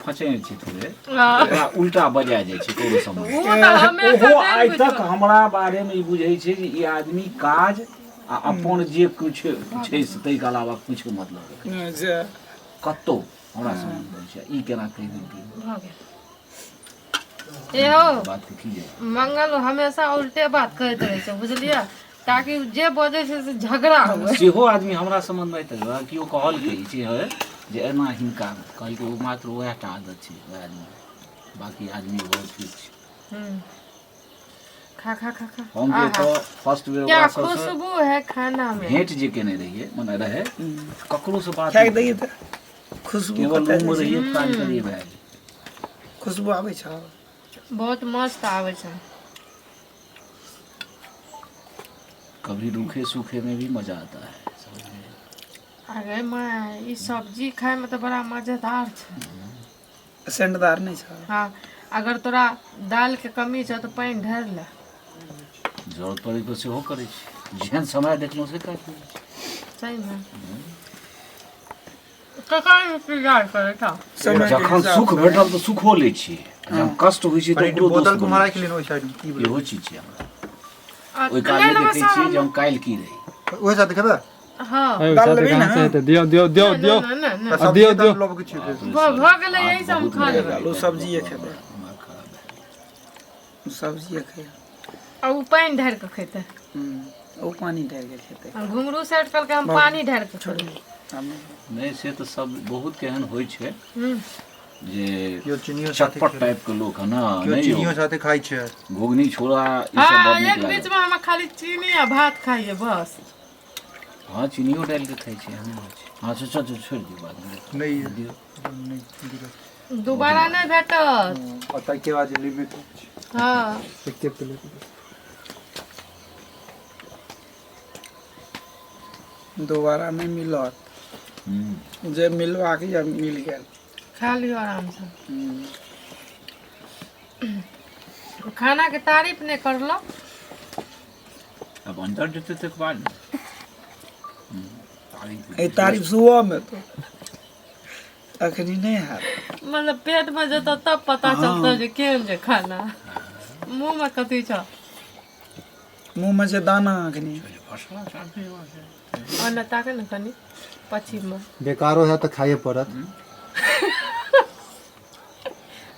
फंसे छी थोड़े ओकरा उल्टा बजा जाइ छै कोनो समय ओहो आइ तक हमरा बारे में ई बुझै छै जे ई आदमी काज आ अपन जे कुछ छै से तै के अलावा कुछ मतलब कत्तो हमरा समझ छै ई केना कहि देलकै ए हो बात के की मंगल हमेशा उल्टे बात कहैत रहै छै बुझलियै ताकि जे बजै छै से झगड़ा हुए सेहो आदमी हमरा समझ में एतै केओ कहलकै छै जे एना हिनका कहलकै ओ मात्र वएह टा आदत छै वएह आदमी बाकी आदमी बहुत ठीक छै खा खा खा खा हम जे तो फर्स्ट बेर क्या खुशबू है खाना में भेंट जे केने रहिए मने रहे ककरो से बात खाइ दैए त खुशबू केवल रूम में रहिए काज करिए भए खुशबू आबै छ बहुत मस्त आवे छै कभी रूखे सूखे में भी मजा आता है अरे मैं ई सब्जी खाए में तो बड़ा मजेदार छै सेंटदार नहीं छ हाँ अगर तोरा दाल के कमी छ तो पानी ढार ले जरूरत पड़े तो सेहो करे छी जेहन समय देखलो से काज करे छी सही में कका इंतजार करे था जखन सुख भेटल तो सुखो ले छी जब कष्ट होइ छै तो ओकरो बोतल को मारा के लिए ओइ साइड में की इहो चीज छै हमरा ओइ काल में देखै छी जे हम काल की रही ओइ साथ देखे हाँ दाल लेबे ना दियो दियो दियो दियो दियो दियो लब के छिपे भ गेलै यही सब हम खा लेबै आलू सब्जी खेबै सब्जी खे आ उ पानी ढार के खेतै ओ पानी ढार के खेतै घुंगरू सेट करके हम पानी ढार के छोड़बै नहीं से तो सब बहुत केहन होइ छै जे यो चिनियो चटपट टाइप के लोग है ना नहीं चिनियो साथे खाइ छै घुगनी छोड़ा ई सब हाँ बड़ एक नीक बीच लागल में हम खाली चीनी आ भात खाइए बस हां चीनियो डाल के खाइ छै हम हां छोड़ छोड़ दी बात नहीं दियो दोबारा नहीं भेटत और तै के बाद लिमिट हाँ एक के प्लेट दोबारा नहीं मिलत जे मिलवा के या मिल गेल खा लियो आराम से खाना के तारीफ नहीं करलो अब अंदर जते तक बाद ए तारीफ सुबह में तो अखनी नहीं है मतलब पेट में जता तब पता चलता जे केहन जे खाना मुंह में कथी छ मुंह में से दाना अखनी फसला चाहते हो और न ताके न कनी पश्चिम में बेकारो है तो खाइए पड़त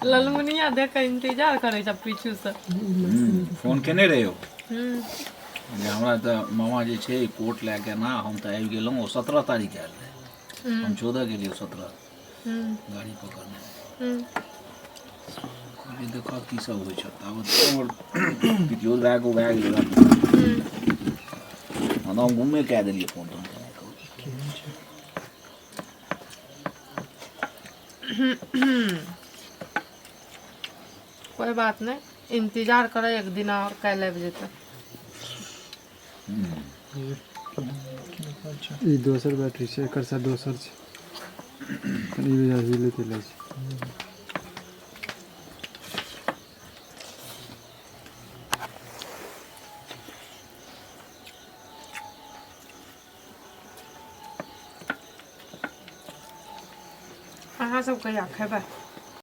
ललमुनिया देख के इंतजार करे छ पीछू से फोन केने रहे हो जे हमरा त मामा जे छै कोट ले के ना हम त आबि गेलौं 17 तारीख आयल रहे हम 14 गेलियो 17 गाड़ी पकड़ने कहलिए देखो की सब होइ छै तब हमर पितियो लागो भए गेल हम घूमे कए देलिए फोन कोई बात नहीं इंतजार करे एक दिन और कल आबि जेतै ई दोसर बैटरी छै एकर सा दोसर छै ई भी हिले तिले छै अहाँ सब कहिया खेबै